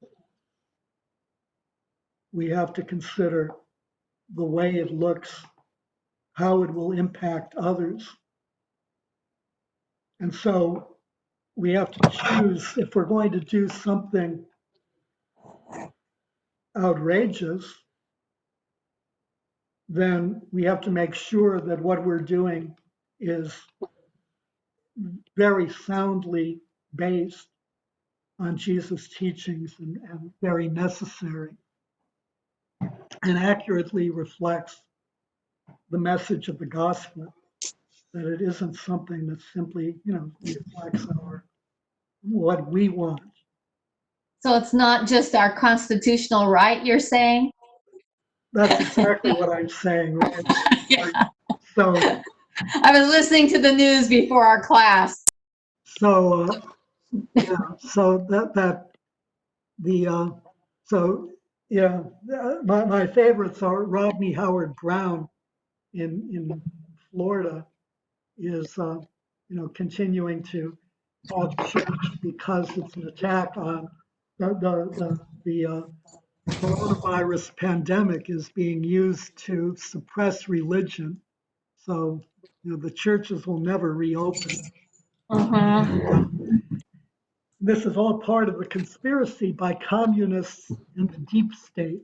We have to consider the way it looks, how it will impact others. And so we have to choose if we're going to do something outrageous, then we have to make sure that what we're doing is very soundly based on Jesus' teachings and very necessary and accurately reflects the message of the gospel, that it isn't something that simply, reflects what we want. So it's not just our constitutional right, you're saying? That's exactly what I'm saying, right? Yeah. So, I was listening to the news before our class. so yeah, so so yeah, my favorites are Rodney Howard Brown in Florida is continuing to have church because it's an attack on the coronavirus pandemic is being used to suppress religion. So the churches will never reopen. Uh-huh. This is all part of the conspiracy by communists and the deep state.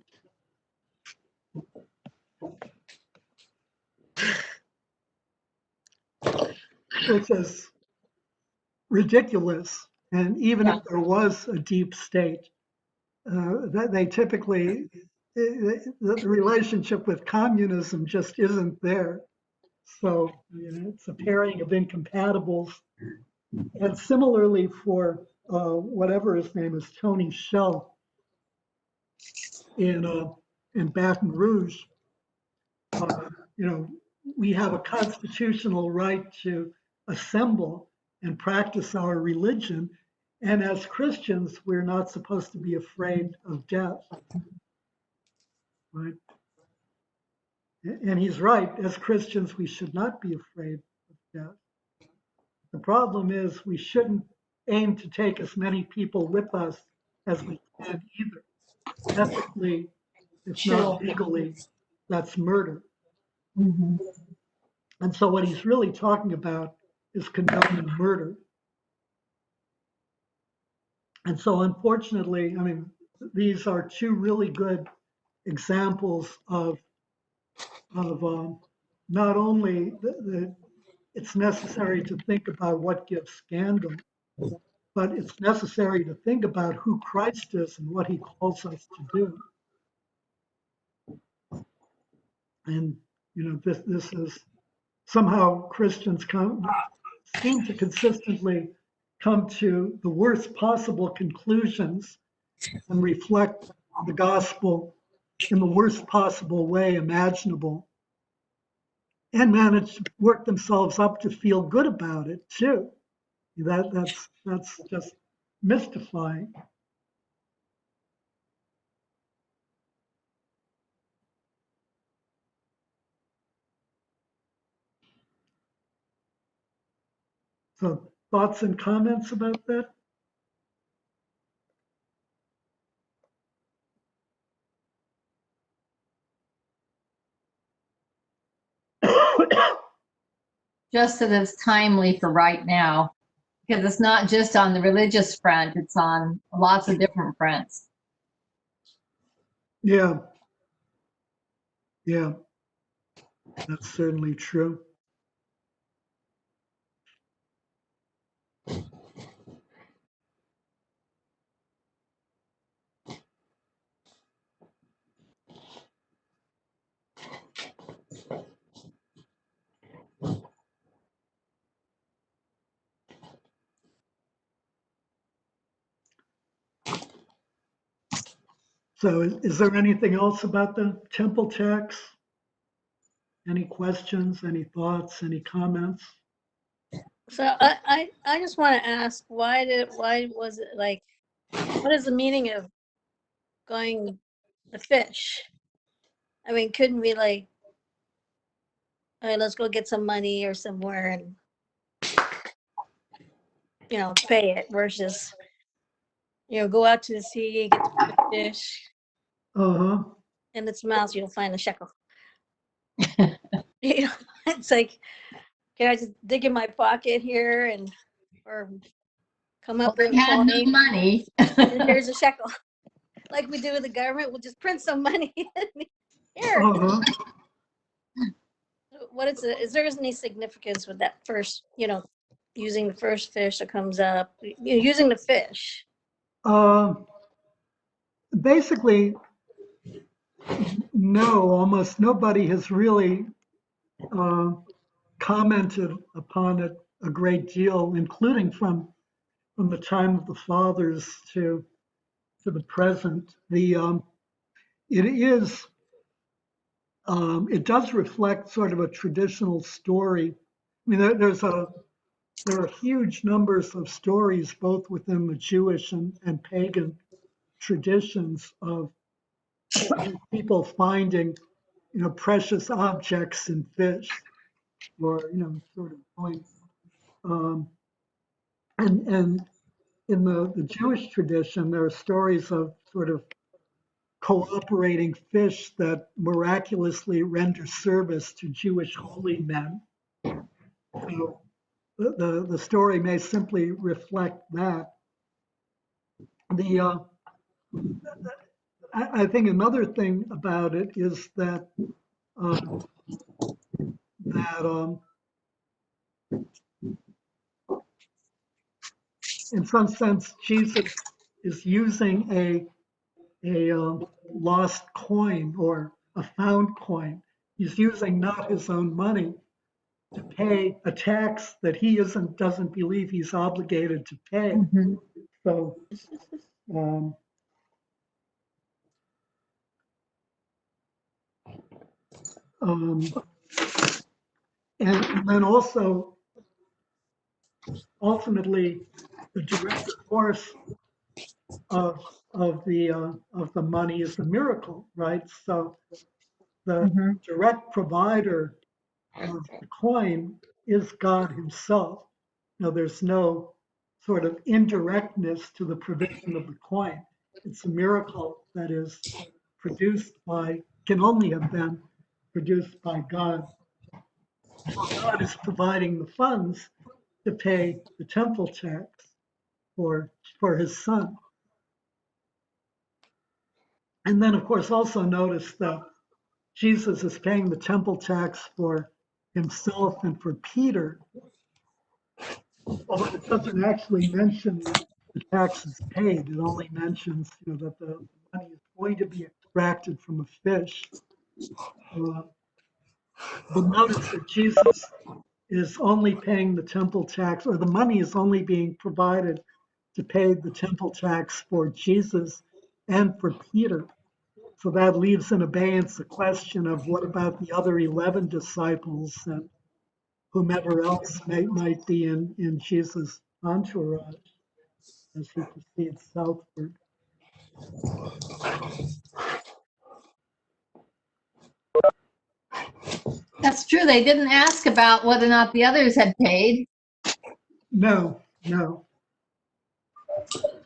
Which is ridiculous. And even if there was a deep state, that they typically, the relationship with communism just isn't there. So, it's a pairing of incompatibles. And similarly for whatever his name is, Tony Shell, in Baton Rouge, you know, we have a constitutional right to assemble and practice our religion. And as Christians, we're not supposed to be afraid of death, right? And he's right. As Christians, we should not be afraid of death. The problem is we shouldn't aim to take as many people with us as we can either. Ethically, if Sure. not legally, that's murder. Mhm. And so what he's really talking about is condoning murder. And so unfortunately, I mean, these are two really good examples of not only it's necessary to think about what gives scandal, but it's necessary to think about who Christ is and what he calls us to do. And, you know, this is somehow Christians seem to consistently come to the worst possible conclusions and reflect the gospel in the worst possible way imaginable, and manage to work themselves up to feel good about it too. That's just mystifying. So thoughts and comments about that? Just that it's timely for right now, because it's not just on the religious front, it's on lots of different fronts. Yeah, yeah, that's certainly true. So is there anything else about the temple tax? Any questions, any thoughts, any comments? So I just want to ask, why was it like, what is the meaning of going the fish? I mean, couldn't we like, all right, let's go get some money or somewhere and, you know, pay it versus, you know, go out to the sea, get the fish Uh-huh. in its mouth, you'll find a shekel. You know, it's like, can I just dig in my pocket here and, or come Well, up with they a had no coin? money. Here's a shekel. Like we do with the government, we'll just print some money. Here. Uh-huh. What is there any significance with that first, you know, using the first fish that comes up, you know, using the fish? Basically, no, almost nobody has really commented upon it a great deal, including from the time of the fathers to the present. It is it does reflect sort of a traditional story. I mean, there are huge numbers of stories both within the Jewish and pagan traditions of people finding, you know, precious objects in fish, or you know, sort of going. Um, and in the Jewish tradition, there are stories of sort of cooperating fish that miraculously render service to Jewish holy men. So the story may simply reflect that. The I think another thing about it is that uh, that in some sense Jesus is using a lost coin or a found coin. He's using not his own money to pay a tax that he doesn't believe he's obligated to pay. Mhm. So um, Um, and then also, ultimately, the direct source of the money is the miracle, right? So the Mhm. direct provider of the coin is God Himself. Now, there's no sort of indirectness to the provision of the coin. It's a miracle that is can only have been produced by God. So God is providing the funds to pay the temple tax for His Son. And then, of course, also notice that Jesus is paying the temple tax for Himself and for Peter, although it doesn't actually mention that the tax is paid. It only mentions, that the money is going to be extracted from a fish. Uh, but notice that Jesus is only paying the temple tax, or the money is only being provided to pay the temple tax for Jesus and for Peter. So that leaves in abeyance the question of what about the other 11 disciples and whomever else might be in Jesus' entourage as he proceeds southward. That's true. They didn't ask about whether or not the others had paid. No, no.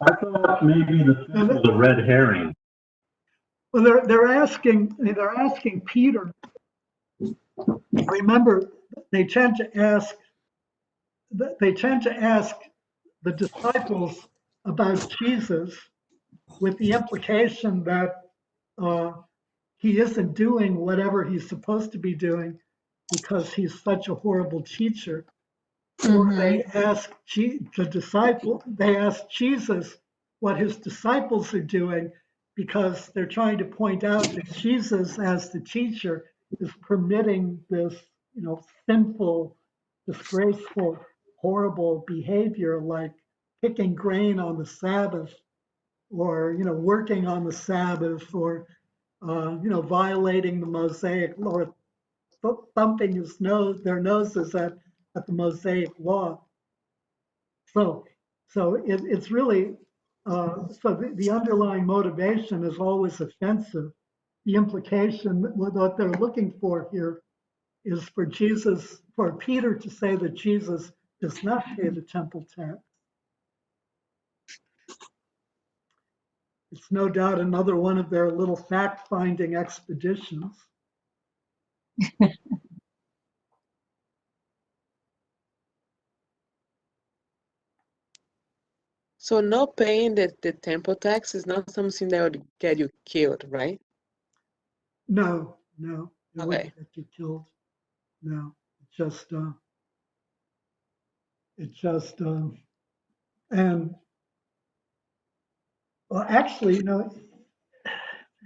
I thought maybe the fish was a red herring. Well, they're asking Peter. Remember, they tend to ask the disciples about Jesus with the implication that uh, he isn't doing whatever he's supposed to be doing because he's such a horrible teacher. Or they ask they ask Jesus what his disciples are doing because they're trying to point out that Jesus, as the teacher, is permitting this, sinful, disgraceful, horrible behavior like picking grain on the Sabbath or, working on the Sabbath or, violating the Mosaic law, thumping their noses at the Mosaic law. So, it's really, the underlying motivation is always offensive. The implication, what they're looking for here is for Peter to say that Jesus does not pay the temple tax. It's no doubt another one of their little fact-finding expeditions. So not paying the temple tax is not something that would get you killed, right? No, it Okay. wouldn't get you killed. No, and well, actually,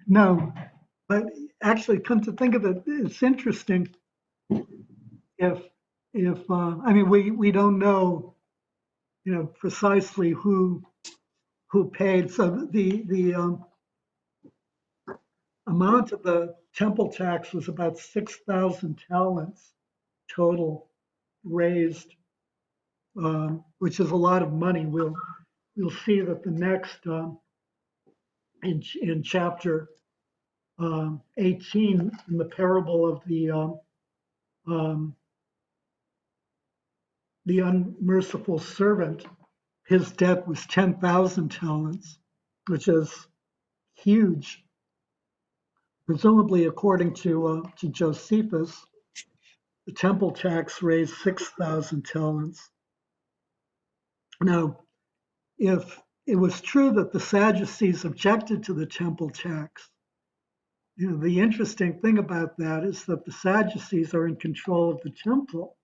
no, but actually, come to think of it, it's interesting if I mean, we don't know, precisely who paid. So the amount of the temple tax was about 6,000 talents total raised, which is a lot of money. We'll see that the next in chapter 18 in the parable of the unmerciful servant, his debt was 10,000 talents, which is huge. Presumably, according to Josephus, the temple tax raised 6,000 talents. Now, if it was true that the Sadducees objected to the temple tax, the interesting thing about that is that the Sadducees are in control of the temple,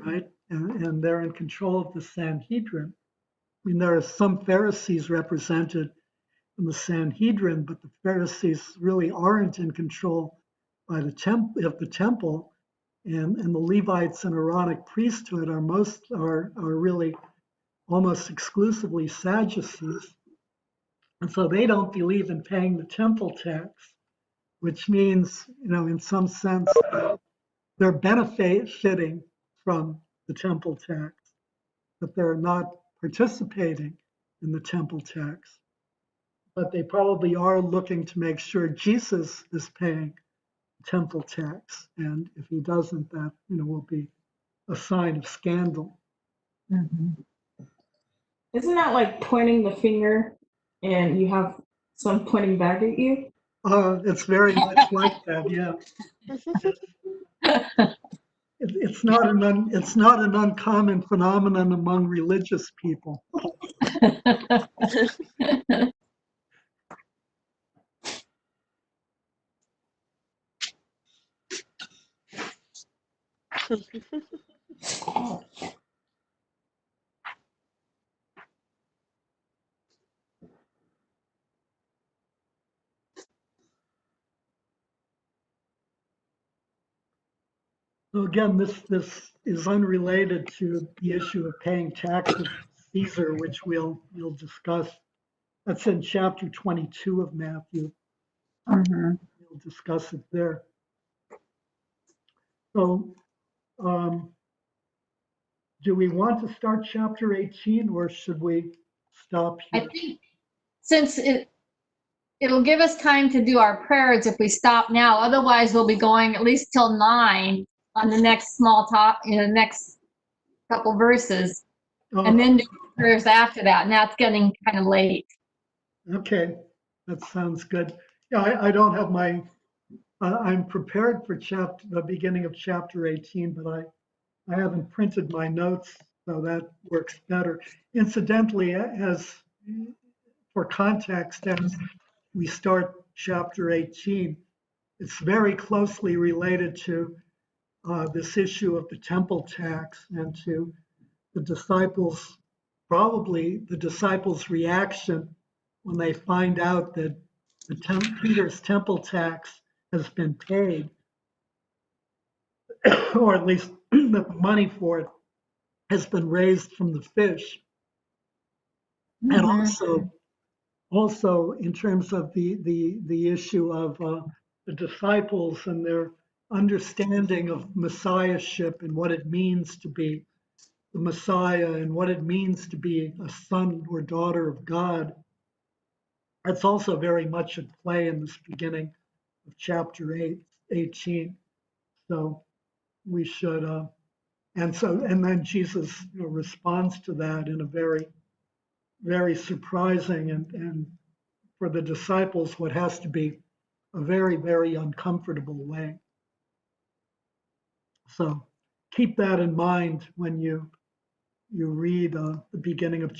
right? And they're in control of the Sanhedrin. I mean, there are some Pharisees represented in the Sanhedrin, but the Pharisees really aren't in control by the temple, and the Levites and Aaronic priesthood are really almost exclusively Sadducees, and so they don't believe in paying the temple tax, which means, in some sense, they're benefiting from the temple tax, but they're not participating in the temple tax. But they probably are looking to make sure Jesus is paying temple tax. And if he doesn't, that, will be a sign of scandal. Mhm. Isn't that like pointing the finger and you have some pointing back at you? It's very much like that, yeah. It's not an uncommon phenomenon among religious people. So again, this is unrelated to the issue of paying taxes to Caesar, which we'll discuss. That's in chapter 22 of Matthew. Mhm. We'll discuss it there. So, do we want to start chapter 18 or should we stop I here? think since it'll give us time to do our prayers if we stop now. Otherwise, we'll be going at least till 9 on the next small talk, the next couple verses, and then do prayers after that. Now it's getting kind of late. Okay, that sounds good. Yeah, I don't have I'm prepared for the beginning of chapter 18, but I haven't printed my notes, so that works better. Incidentally, for context, as we start chapter 18, it's very closely related to this issue of the temple tax and to the disciples, probably the disciples' reaction when they find out that Peter's temple tax has been paid, or at least that the money for it has been raised from the fish. And Mhm. also in terms of the issue of the disciples and their understanding of messiahship and what it means to be the Messiah and what it means to be a son or daughter of God. That's also very much at play in this beginning of chapter 18. So we should, and then Jesus responds to that in a very, very surprising and for the disciples, what has to be a very, very uncomfortable way. So keep that in mind when you read the beginning of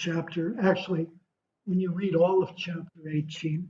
when you read all of chapter 18.